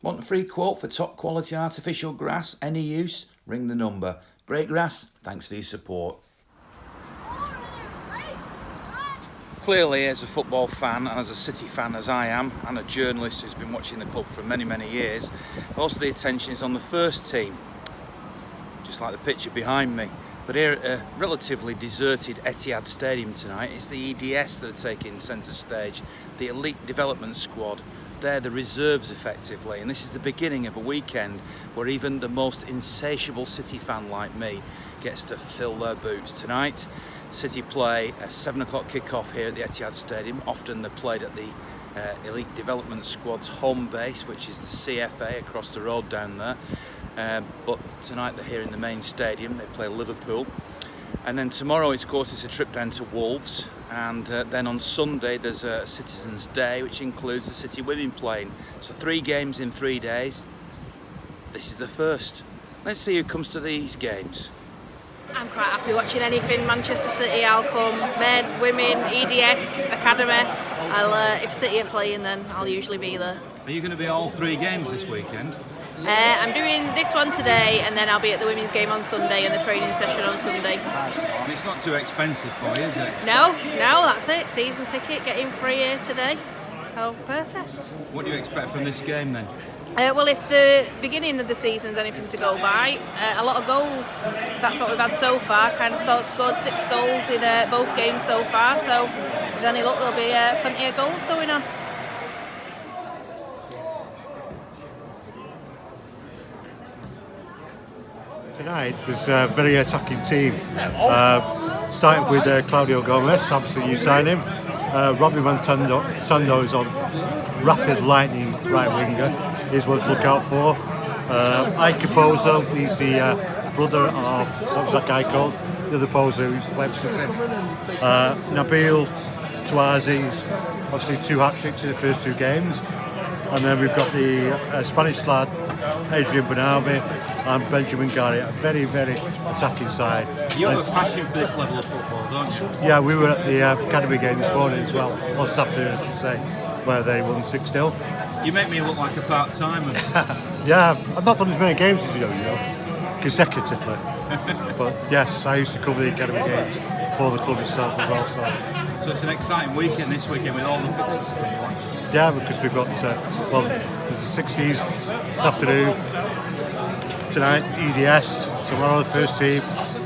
Want a free quote for top quality artificial grass? Any use? Ring the number. Great Grass, thanks for your support. Clearly, as a football fan and as a City fan as I am, and a journalist who's been watching the club for many, many years, most of the attention is on the first team, just like the picture behind me. But here at a relatively deserted Etihad Stadium tonight, it's the EDS that are taking centre stage, the elite development squad. They're the reserves effectively, and this is the beginning of a weekend where even the most insatiable City fan like me gets to fill their boots. Tonight, City play a 7 o'clock kick-off here at the Etihad Stadium. Often they're played at the elite development squad's home base, which is the CFA across the road down there. But tonight they're here in the main stadium. They play Liverpool. And then tomorrow, of course, it's a trip down to Wolves. And then on Sunday, there's a Citizens Day, which includes the City women playing. So 3 games in 3 days. This is the first. Let's see who comes to these games. I'm quite happy watching anything Manchester City. I'll come. Men, women, EDS, Academy. If City are playing, then I'll usually be there. Are you going to be at all 3 games this weekend? I'm doing this one today, and then I'll be at the women's game on Sunday and the training session on Sunday. And it's not too expensive for you, is it? No, that's it. Season ticket, getting free here today. Oh, perfect. What do you expect from this game then? Well, if the beginning of the season's anything to go by, a lot of goals. So that's what we've had so far. Kind of scored 6 goals in both games so far. So with any luck, there'll be plenty of goals going on. Tonight there's a very attacking team, starting with Claudio Gomez. Obviously you signed him. Robbie Montando is on rapid lightning right winger. He's one to look out for. Ike Pozo, he's the brother of, what was that guy called? The other Pozo who's left City. Nabil Touazi's obviously 2 hat-tricks in the first 2 games. And then we've got the Spanish lad, Adrian Benami, and Benjamin Garrett, a very, very attacking side. You have a passion for this level of football, don't you? Yeah, we were at the Academy game this morning as well, on Saturday I should say, where they won 6-0. You make me look like a part-timer. Yeah, I've not done as many games as you know, consecutively. But yes, I used to cover the Academy games for the club itself as well. So it's an exciting weekend this weekend with all the fixtures to be watched. Yeah, because we've got, there's the 60s this afternoon, tonight EDS, tomorrow the first team,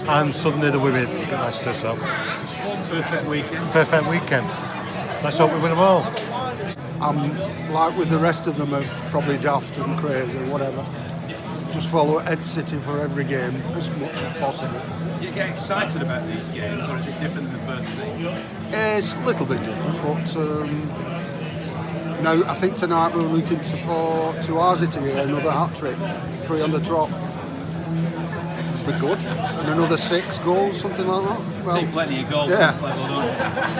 and Sunday the women at Leicester. So perfect weekend. Perfect weekend. Let's hope we win them all. I'm like with the rest of them, are probably daft and crazy or whatever. Just follow Ed City for every game as much as possible. Do you get excited about these games, or is it different than the first team? It's a little bit different, but now I think tonight we're looking for Touazi to get another hat-trick, 3 on the trot. Be good, and another 6 goals, something like that. Well, see plenty of goals yeah. at this level, don't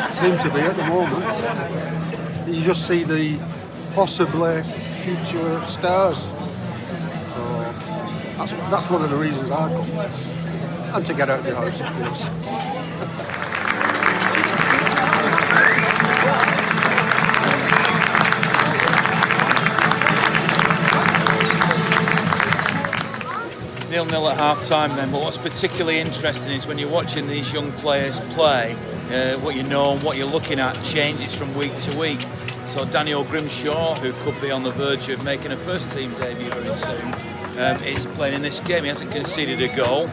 you? Seem to be at the moment. You just see the possibly future stars. So that's one of the reasons I come, and to get out of the house, of course. 0-0 at half-time then, but what's particularly interesting is when you're watching these young players play, what you know and what you're looking at changes from week to week. So Daniel Grimshaw, who could be on the verge of making a first-team debut very soon, is playing in this game. He hasn't conceded a goal.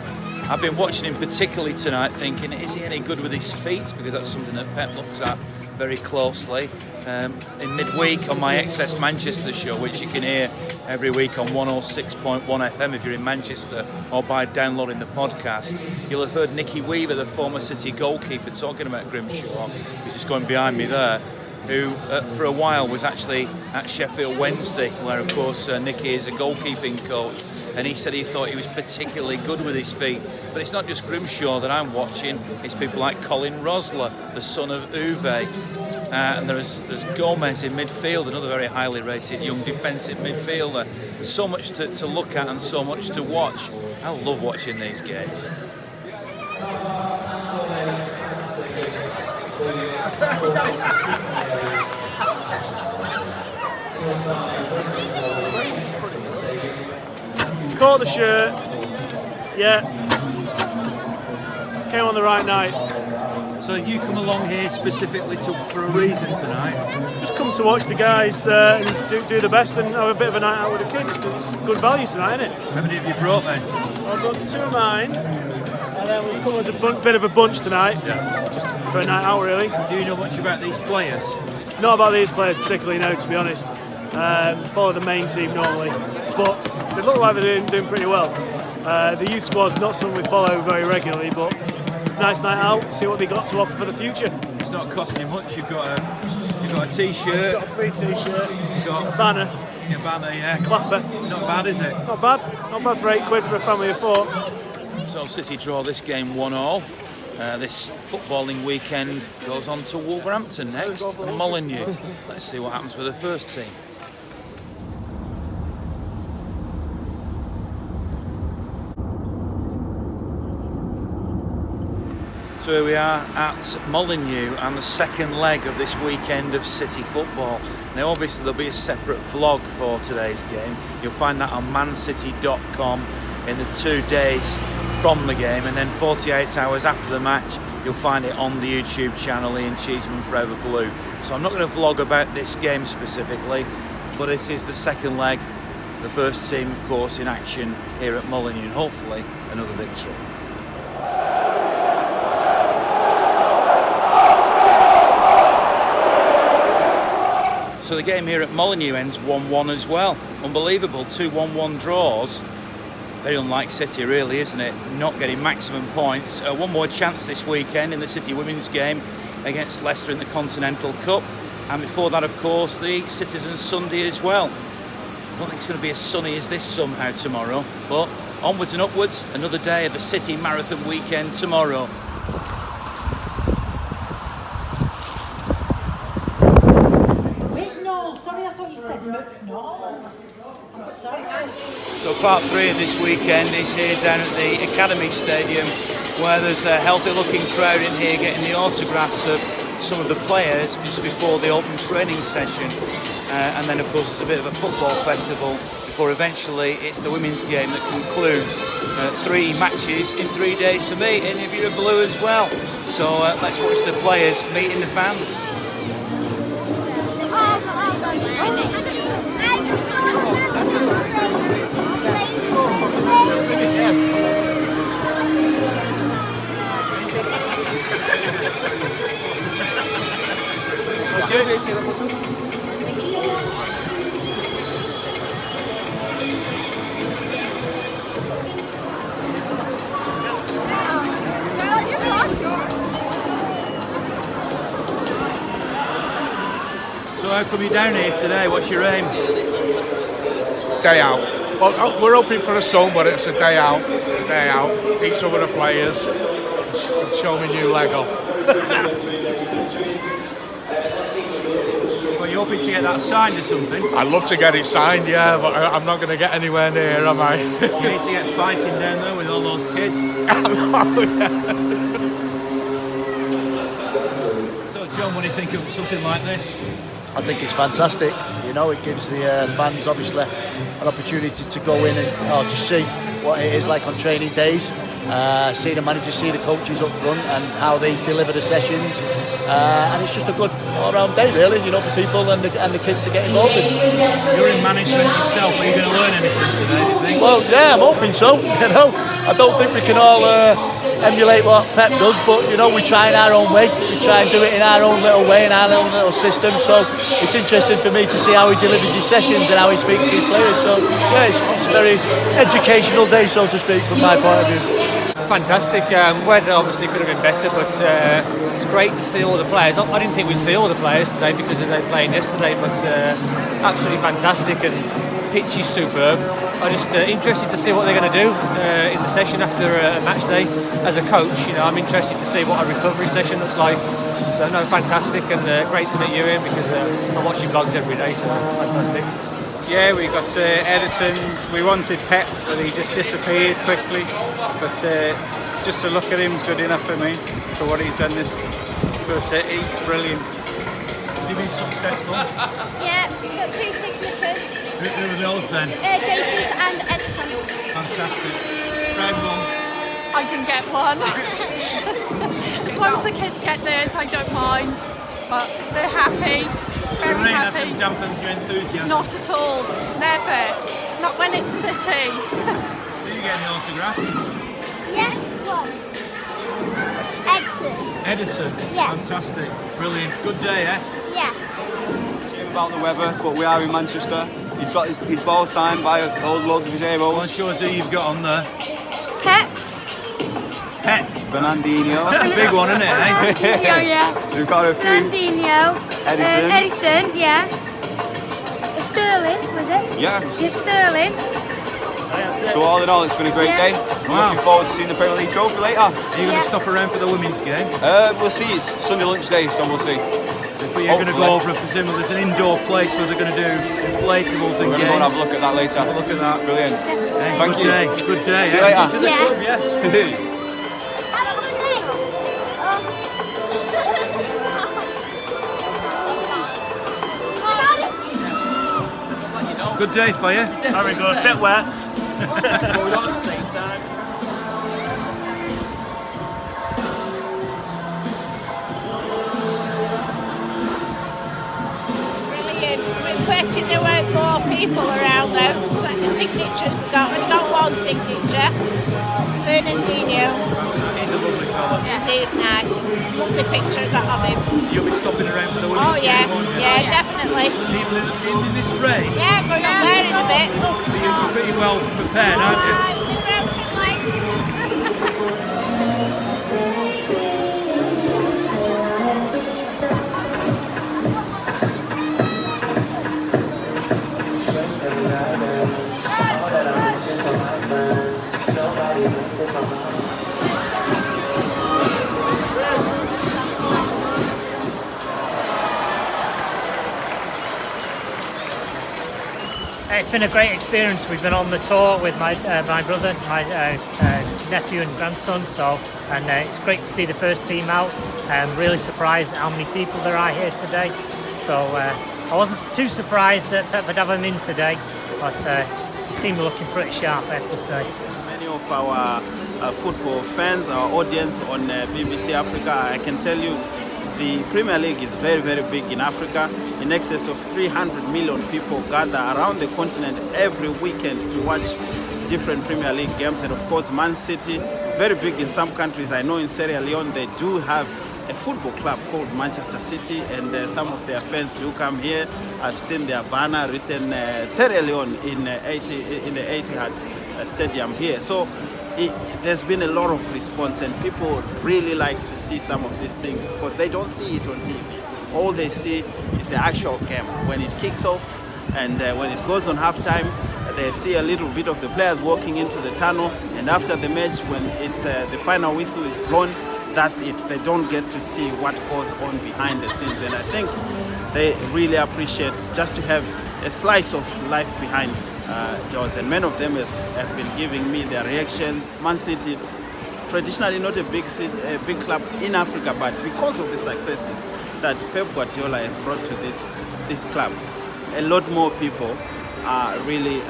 I've been watching him particularly tonight thinking, is he any good with his feet? Because that's something that Pep looks at very closely. In midweek on my XS Manchester show, which you can hear every week on 106.1 FM if you're in Manchester, or by downloading the podcast, you'll have heard Nicky Weaver, the former City goalkeeper, talking about Grimshaw, who's just going behind me there, who for a while was actually at Sheffield Wednesday, where of course Nicky is a goalkeeping coach, and he said he thought he was particularly good with his feet. But it's not just Grimshaw that I'm watching, it's people like Colin Rosler, the son of Uwe. And there's Gomez in midfield, another very highly rated young defensive midfielder. There's so much to look at and so much to watch. I love watching these games. caught the shirt. Yeah. Came on the right night. So you come along here specifically for a reason tonight? Just come to watch the guys and do the best and have a bit of a night out with the kids. It's good value tonight, isn't it? How many have you brought then? I've got 2 of mine, and then we've come as a bit of a bunch tonight, just for a night out really. Do you know much about these players? Not about these players particularly, no, to be honest. Follow the main team normally, but they look like they're doing pretty well. The youth squad, not something we follow very regularly, but nice night out, see what they got to offer for the future. It's not costing you much. You've got a t-shirt. Got a free t-shirt. You've got a banner. Your banner, yeah. Clapper. Not bad, is it? Not bad. Not bad for £8 for a family of 4. So City draw this game 1-1. This footballing weekend goes on to Wolverhampton next, and Molineux. Let's see what happens with the first team. So here we are at Molineux and the second leg of this weekend of City football. Now obviously there'll be a separate vlog for today's game. You'll find that on mancity.com in the 2 days from the game, and then 48 hours after the match you'll find it on the YouTube channel Ian Cheeseman Forever Blue. So I'm not going to vlog about this game specifically, but this is the second leg, the first team of course in action here at Molineux, and hopefully another victory. So the game here at Molineux ends 1-1 as well. Unbelievable, 2 1-1 draws. Very unlike City really, isn't it? Not getting maximum points. One more chance this weekend in the City women's game against Leicester in the Continental Cup. And before that, of course, the Cityzen Sunday as well. I don't think it's going to be as sunny as this somehow tomorrow. But onwards and upwards, another day of the City Marathon weekend tomorrow. So part 3 of this weekend is here down at the Academy Stadium, where there's a healthy looking crowd in here getting the autographs of some of the players just before the open training session. And then of course there's a bit of a football festival before eventually it's the women's game that concludes 3 matches in 3 days to meet, and if you're a blue as well. So let's watch the players meeting the fans. So how come you're down here today? What's your aim? Day out. Well, we're hoping for a sun, but it's a day out. Day out. Meet some of the players. Show me new leg off. Well, you're hoping to get that signed or something? I'd love to get it signed, yeah, but I'm not going to get anywhere near, am I? You need to get fighting down there with all those kids. So, John, what do you think of something like this? I think it's fantastic. You know, it gives the fans obviously an opportunity to go in and to see what it is like on training days. See the managers, see the coaches up front and how they deliver the sessions, and it's just a good all-round day really, you know, for people and the kids to get involved in. You're in management yourself, are you going to learn anything today, do you think? Well, yeah, I'm hoping so, you know. I don't think we can all emulate what Pep does, but you know, we try in our own way, we try and do it in our own little way, in our own little system, so it's interesting for me to see how he delivers his sessions and how he speaks to his players. So yeah, it's a very educational day, so to speak, from my point of view. Fantastic. Weather obviously could have been better, but it's great to see all the players. I didn't think we'd see all the players today because they were playing yesterday, but absolutely fantastic, and pitch is superb. I'm just interested to see what they're going to do in the session after a match day. As a coach, you know, I'm interested to see what a recovery session looks like. So no, fantastic, and great to meet you, Ian, because I'm watching vlogs every day, so fantastic. Yeah, we got Edison's. We wanted Pep's, but he just disappeared quickly. But just to look at him is good enough for me, for what he's done this for City. Brilliant. Have you been successful? Yeah, we've got 2 signatures. Who are those then? JC's and Edison. Fantastic. Rainbow. I didn't get one. As long as the kids get theirs, I don't mind. But they're happy, very The rain happy. hasn't dampened your enthusiasm. Not at all, never. Not when it's City. Are you getting autographs? Yeah, one. Edison. Yeah. Fantastic. Brilliant. Good day, eh? Yeah. About the weather, but we are in Manchester. He's got his ball signed by loads of his heroes. Go on, show us who you've got on there. Peps. Pep. Fernandinho. That's a big one, isn't it, eh? Fernandinho, yeah. We've got a few. Fernandinho. Edison. Edison, yeah. Sterling, was it? Yeah. Yeah, Sterling. So all in all, it's been a great day. I'm looking forward to seeing the Premier League trophy later. Are you going to stop around for the women's game? We'll see. It's Sunday lunch day, so we'll see. But you're going to go over and presumably there's an indoor place where they're going to do inflatables and We're going to go and have a look at that later. Have a look at that. Brilliant. Hey, Thank good you. Day. Good day. See you eh? later. To the Yeah. club, yeah? Good day for you. Very good. Bit wet. Going on at the same time. Brilliant. We're putting there weren't more people around though. So the signatures we got one signature. Fernandinho. He's a lovely fella. Yes, he is nice. Lovely picture I got of him. You'll be stopping around for the women's Oh yeah, game, won't you? yeah, definitely. Even in this rain, Yeah, going on there in a bit. you're pretty well prepared, aren't you? It's been a great experience. We've been on the tour with my brother, my nephew and grandson. And it's great to see the first team out. I'm really surprised at how many people there are here today. So I wasn't too surprised that Pep would have them in today, but the team are looking pretty sharp, I have to say. Many of our football fans, our audience on BBC Africa, I can tell you the Premier League is very, very big in Africa. In excess of 300 million people gather around the continent every weekend to watch different Premier League games. And of course, Man City, very big in some countries. I know in Sierra Leone they do have a football club called Manchester City, and some of their fans do come here. I've seen their banner written Sierra Leone in the Etihad Stadium here. So there's been a lot of response, and people really like to see some of these things because they don't see it on TV. All they see is the actual game. When it kicks off and when it goes on halftime, they see a little bit of the players walking into the tunnel, and after the match, when it's the final whistle is blown, that's it. They don't get to see what goes on behind the scenes, and I think they really appreciate just to have a slice of life behind doors, and many of them have been giving me their reactions. Man City, traditionally not a big club in Africa, but because of the successes that Pep Guardiola has brought to this club, a lot more people are really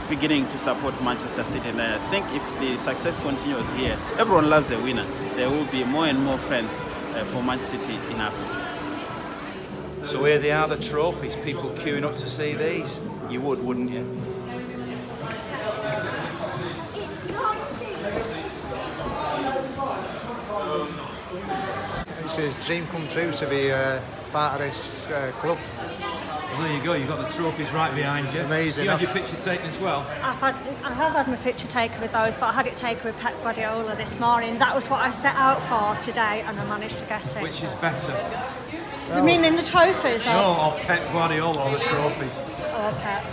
beginning to support Manchester City. And I think if the success continues here, everyone loves a winner. There will be more and more fans for Man City in Africa. So here they are, the trophies. People queuing up to see these. You would, wouldn't you? It's a dream come true to be part of this club. Well, there you go. You've got the trophies right behind you. Amazing. You had your picture taken as well. I have had my picture taken with those, but I had it taken with Pep Guardiola this morning. That was what I set out for today, and I managed to get it. Which is better? You mean in the trophies? No, or Pep Guardiola or the trophies? Or Pep.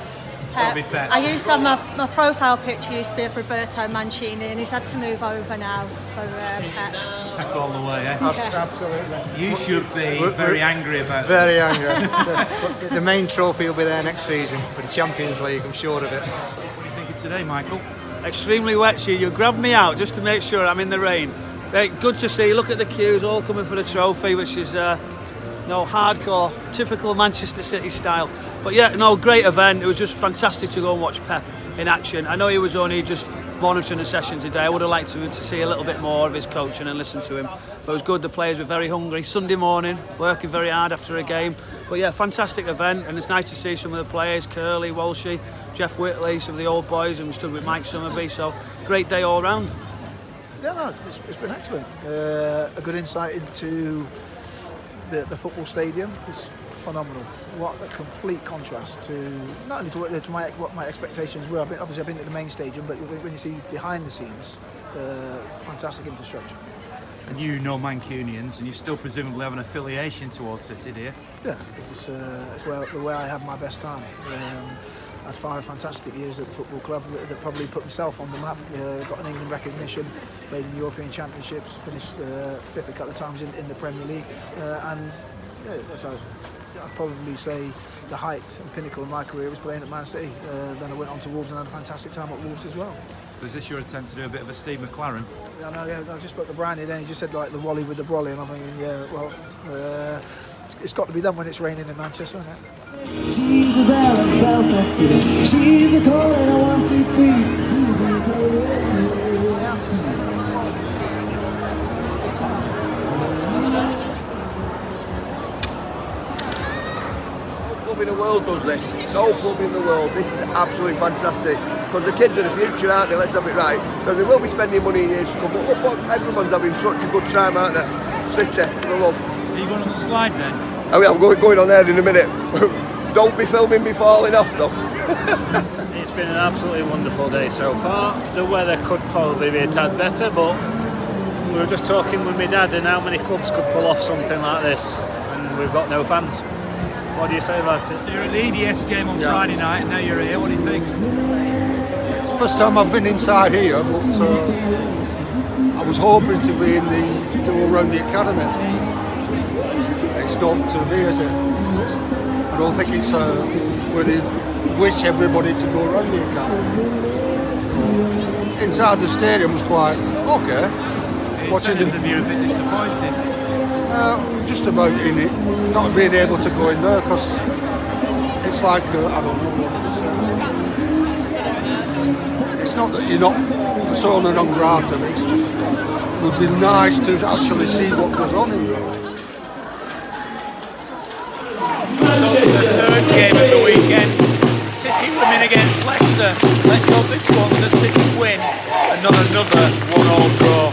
Probably Pep. I used to have my profile picture used to be of Roberto Mancini, and he's had to move over now for Pep. Pep all the way, eh? Yeah. Absolutely. You should be very angry about Very this. angry. The main trophy will be there next season for the Champions League, I'm sure of it. What do you think of today, Michael? Extremely wet, She. You grabbed me out just to make sure I'm in the rain. Good to see. Look at the queues all coming for the trophy, which is No, hardcore, typical Manchester City style. But yeah, no, great event. It was just fantastic to go and watch Pep in action. I know he was only just monitoring the session today. I would have liked to see a little bit more of his coaching and listen to him. But it was good. The players were very hungry. Sunday morning, working very hard after a game. But yeah, fantastic event, and it's nice to see some of the players, Curly, Walshy, Jeff Whitley, some of the old boys, and we stood with Mike Summerby. So great day all round. Yeah, no, it's been excellent. A good insight into the football stadium. It's phenomenal. What a complete contrast to not only to what my expectations were. Obviously, I've been to the main stadium, but when you see behind the scenes, fantastic infrastructure. And you know Mancunians, and you still presumably have an affiliation towards City, do you? Yeah, it's where I had my best time. I had 5 fantastic years at the football club that probably put myself on the map. Got an England recognition, played in European Championships, finished 5th a couple of times in the Premier League, and yeah, so I'd probably say the height and pinnacle of my career was playing at Man City. Then I went on to Wolves and had a fantastic time at Wolves as well. Was this your attempt to do a bit of a Steve McLaren? I just spoke to Brian then, he just said like the Wally with the brolly, and I'm thinking, yeah, well, it's got to be done when it's raining in Manchester, isn't it? She's a belle of Belfast City. She's a call and I want to be. No club in the world does this. No club in the world. This is absolutely fantastic. Because the kids are the future, aren't they? Let's have it right. So they will be spending money in years to come. But look, everyone's having such a good time, aren't they? City, for the love. Are you going on the slide then? Oh, yeah, I'm going on there in a minute. Don't be filming me falling off though. It's been an absolutely wonderful day so far. The weather could probably be a tad better, but we were just talking with my dad and how many clubs could pull off something like this, and we've got no fans. What do you say about it? So you're at the EDS game on Friday night, and now you're here. What do you think? It's the first time I've been inside here, but I was hoping to be in the go around the academy. It's not to me, is it? I don't think it's where they wish everybody to go around the academy. Inside the stadium was quite okay. Watching the view a bit disappointing. Just about in it, not being able to go in there because it's like I don't know what to say. It's not that you're not persona non grata. It's just it would be nice to actually see what goes on in there. So it's the third game of the weekend. City winning against Leicester. Let's hope this one's a City win and not another 1-1 draw.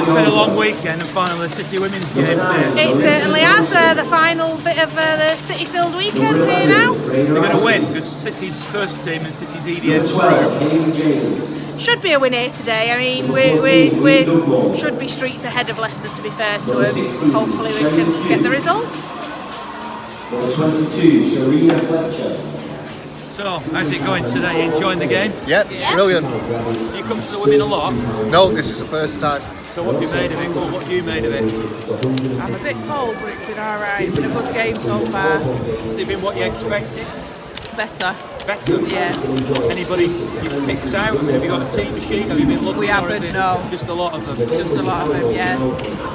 It's been a long weekend and finally the City women's game here. It certainly has. The final bit of the City-filled weekend here now. They're going to win because City's first team and City's EDS through. Should be a win here today. I mean, we should be streets ahead of Leicester, to be fair to them. Hopefully we can get the result. Number 22, Sharina Fletcher. So, how's it going today? You enjoying the game? Yep, brilliant. You come to the women a lot? No, this is the first time. So what have you made of it? What have you made of it? I'm a bit cold, but it's been alright. It's been a good game so far. Has it been what you expected? Better. Better? Yeah. Anybody you've picked out? I mean, have you got a team sheet? Have you been looking? We haven't, no. Just a lot of them? Just a lot of them, yeah.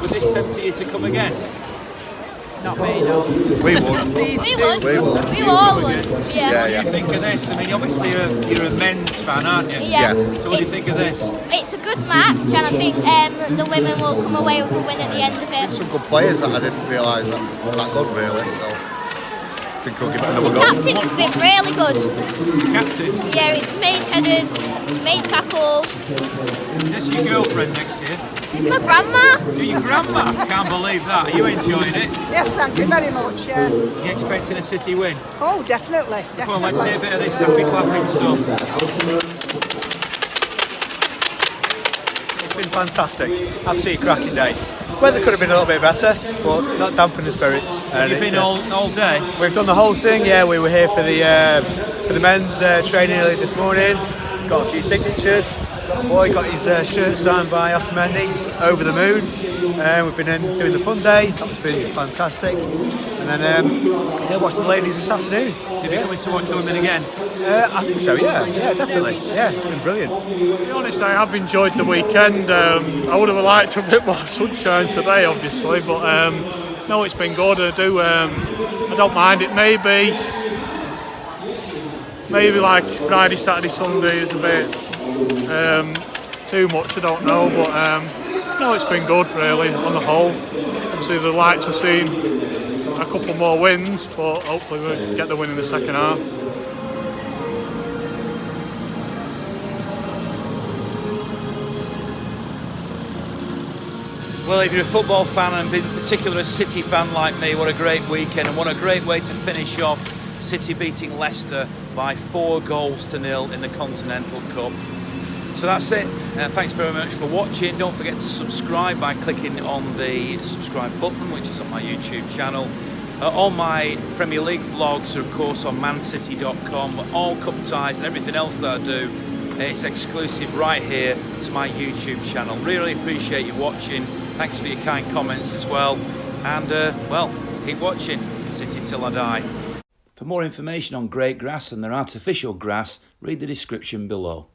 Would this tempt you to come again? Not me, no. We would. These We two. would. We all would. Yeah. Yeah, What do you think of this? I mean, obviously you're a men's fan, aren't you? Yeah. So what do you think of this? It's a good match, and I think the women will come away with a win at the end of it. Some good players that I didn't realise that good really. So I think we'll give it another The go. captain has been really good. The captain? Yeah, it's made headers, made tackles. Is this your girlfriend next year? My grandma. Your grandma? Can't believe that. Are you enjoying it? Yes, thank you very much, yeah. You expecting a City win? Oh, definitely. Come on, let's see a bit of this happy clapping stuff. It's been fantastic. Absolutely cracking day. Weather could have been a little bit better, but not dampen the spirits. Have you been all day? We've done the whole thing. Yeah, we were here for the men's training early this morning. Got a few signatures. Got a boy got his shirt signed by Osmani. Over the moon. We've been doing the fun day. That's been fantastic. And then watch the ladies this afternoon. Did you come to watch the women again? I think so, yeah, definitely. Yeah, it's been brilliant. To be honest, I have enjoyed the weekend. I would have liked a bit more sunshine today, obviously, but no, it's been good. I don't mind it. Maybe like Friday, Saturday, Sunday is a bit too much. I don't know, but no, it's been good really on the whole. Obviously, the lights have seen a couple more wins, but hopefully we'll get the win in the second half. Well, if you're a football fan, and in particular a City fan like me, what a great weekend, and what a great way to finish off. City beating Leicester by 4-0 in the Continental Cup. So that's it. Thanks very much for watching. Don't forget to subscribe by clicking on the subscribe button, which is on my YouTube channel. All my Premier League vlogs are of course on mancity.com, but all cup ties and everything else that I do, it's exclusive right here to my YouTube channel. Really appreciate you watching. Thanks for your kind comments as well. And well, keep watching. City till I die. For more information on great grass and their artificial grass, read the description below.